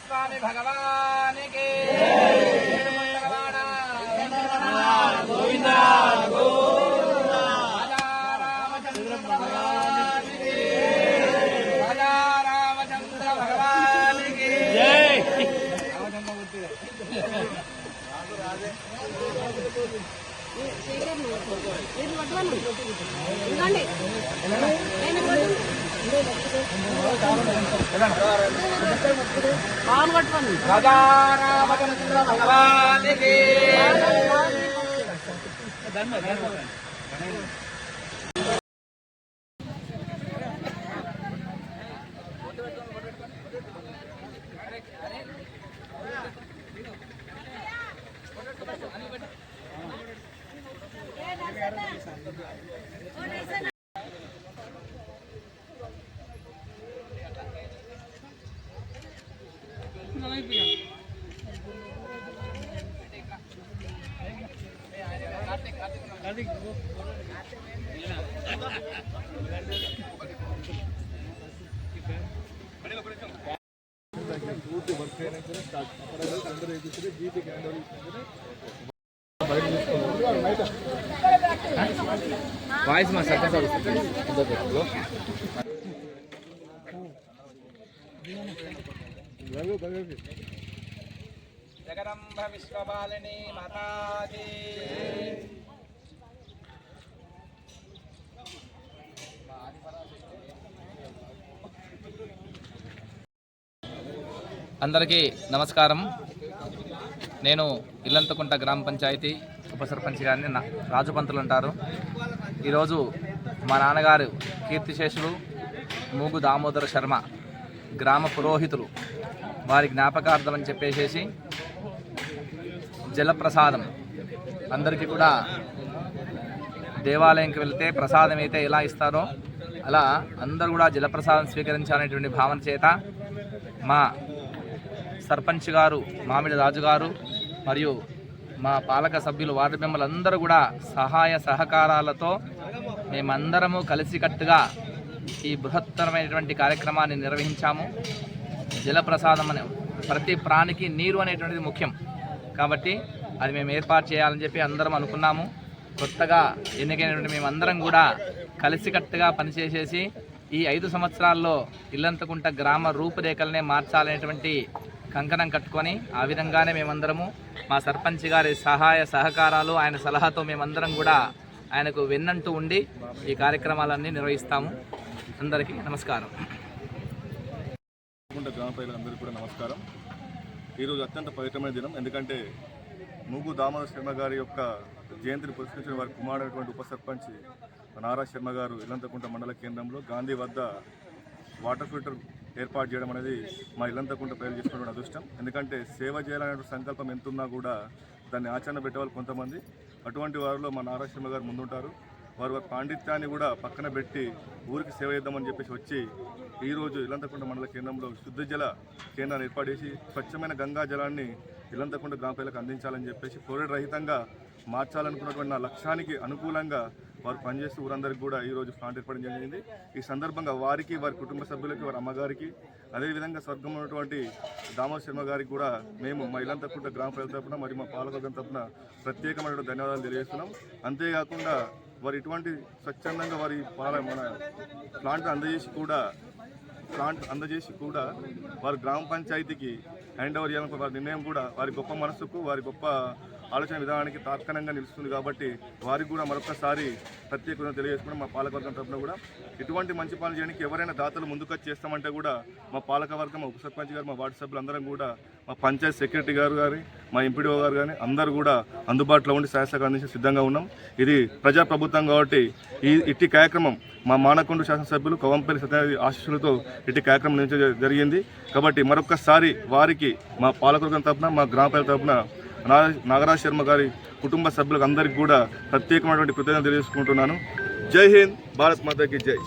स्वामी भगवान के गोविंदा गोविंदा रामचंद्र भगवान के रामचंद्र भगवान के जय। राजा रामचंद्र भगवान के वाइस में जगदम्ब विश्वपालिनी माता की అందరికీ నమస్కారం। నేను ఇల్లంతకుంట గ్రామ పంచాయతీ ఉప సర్పంచ్ గారిని రాజుపంతులు అంటారు। ఈరోజు మా నాన్నగారు కీర్తిశేషులు మూగు దామోదర శర్మ గ్రామ పురోహితులు వారి జ్ఞాపకార్థం అని చెప్పేసి జలప్రసాదం అందరికీ కూడా దేవాలయంకి వెళ్తే ప్రసాదం అయితే ఎలా ఇస్తారో అలా అందరూ కూడా జలప్రసాదం స్వీకరించాలనేటువంటి భావన చేత మా సర్పంచ్ గారు మామిడి రాజు గారు మరియు మా పాలక సభ్యులు వార్డు మెంబర్లు అందరూ కూడా సహాయ సహకారాలతో మేమందరము కలిసికట్టుగా ఈ బృహత్తరమైనటువంటి కార్యక్రమాన్ని నిర్వహించాము। జలప్రసాదం అనే ప్రతి ప్రాణికి నీరు అనేటువంటిది ముఖ్యం కాబట్టి అది మేము ఏర్పాటు చేయాలని చెప్పి అందరం అనుకున్నాము। కొత్తగా ఎన్నికైనటువంటి మేమందరం కూడా కలిసికట్టుగా పనిచేసేసి ఈ 5 సంవత్సరాల్లో ఇల్లంతకుంట గ్రామ రూపురేఖలనే మార్చాలనేటువంటి కంకణం కట్టుకొని ఆ విధంగానే మేమందరము మా సర్పంచ్ గారి సహాయ సహకారాలు ఆయన సలహాతో మేమందరం కూడా ఆయనకు వెన్నంటూ ఉండి ఈ కార్యక్రమాలన్నీ నిర్వహిస్తాము। అందరికీ నమస్కారం। గ్రామ ప్రజలందరికీ కూడా నమస్కారం। ఈరోజు అత్యంత పవిత్రమైన దినం, ఎందుకంటే మూగు దామోదర శర్మ గారి యొక్క జయంతిని పురస్కరించిన వారి కుమారుడైనటువంటి ఉప సర్పంచ్ నారా శర్మ గారు ఇల్లంతకుంట మండల కేంద్రంలో గాంధీ వద్ద వాటర్ ఫిల్టర్ ఏర్పాటు చేయడం అనేది మా ఇల్లంతకుంట ప్రజలు చేసుకున్న అదృష్టం। ఎందుకంటే సేవ చేయాలనే సంకల్పం ఎంతున్నా కూడా దాన్ని ఆచరణ పెట్టేవాళ్ళు కొంతమంది, అటువంటి వారిలో మా నారా శర్మ గారు ముందుంటారు। వారి పాండిత్యాన్ని కూడా పక్కన పెట్టి ఊరికి సేవ చేద్దామని చెప్పేసి వచ్చి ఈరోజు ఇల్లంతకుంట మండల కేంద్రంలో శుద్ధ జల కేంద్రాన్ని ఏర్పాటు చేసి స్వచ్ఛమైన గంగా జలాన్ని ఇల్లంతకుంట గ్రామ ప్రజలకు అందించాలని చెప్పేసి ఫ్లోరైడ్ రహితంగా మార్చాలనుకున్నటువంటి నా లక్ష్యానికి అనుకూలంగా వారు పనిచేస్తూ ఊరందరికీ కూడా ఈరోజు ప్లాంట్ ఏర్పడడం జరిగింది। ఈ సందర్భంగా వారికి, వారి కుటుంబ సభ్యులకి, వారి అమ్మగారికి, అదేవిధంగా స్వర్గంలో ఉన్నటువంటి దామోదర శర్మ గారికి కూడా మేము మా ఇల్లంతకుంట గ్రామ ప్రజల తరఫున మరియు మా పాలకవర్గం తరఫున ప్రత్యేకమైన ధన్యవాదాలు తెలియజేస్తున్నాం। అంతేకాకుండా వారు ఇటువంటి స్వచ్ఛందంగా వారి మన ప్లాంట్ అందజేసి కూడా వారి గ్రామ పంచాయతీకి హ్యాండ్ ఓవర్ చేయాలని వారి నిర్ణయం కూడా వారి గొప్ప మనసుకు, వారి గొప్ప ఆలోచన విధానానికి తాత్కాలికంగా నిలుస్తుంది కాబట్టి వారికి కూడా మరొకసారి ప్రత్యేకంగా తెలియజేసుకుని మా పాలకవర్గం తరఫున కూడా ఇటువంటి మంచి పనులు చేయడానికి ఎవరైనా దాతలు ముందుకొచ్చి చేస్తామంటే కూడా మా పాలకవర్గం, ఉప సర్పంచ్ గారు, మా వార్డు సభ్యులందరం కూడా మా పంచాయత్ సెక్రటరీ గారు కానీ మా ఎంపీడీఓ గారు కానీ అందరూ కూడా అందుబాటులో ఉండి సహాయ సహకారం అందించి సిద్ధంగా ఉన్నాం. ఇది ప్రజాప్రభుత్వం కాబట్టి ఇట్టి కార్యక్రమం మా మానకొండ శాసనసభ్యులు కవంపల్లి సత్యనారాయణ ఆశీస్సులతో ఇట్టి కార్యక్రమం నిర్వహించడం జరిగింది. కాబట్టి మరొకసారి వారికి మా పాలకవర్గం తరపున మా గ్రామ ప్రజల తరపున నాగరాజ్ శర్మ గారి కుటుంబ సభ్యులకు అందరికీ కూడా ప్రత్యేకమైనటువంటి కృతజ్ఞతలు తెలియజేసుకుంటున్నాను. జై హింద్, భారత్ మాతాకి జై.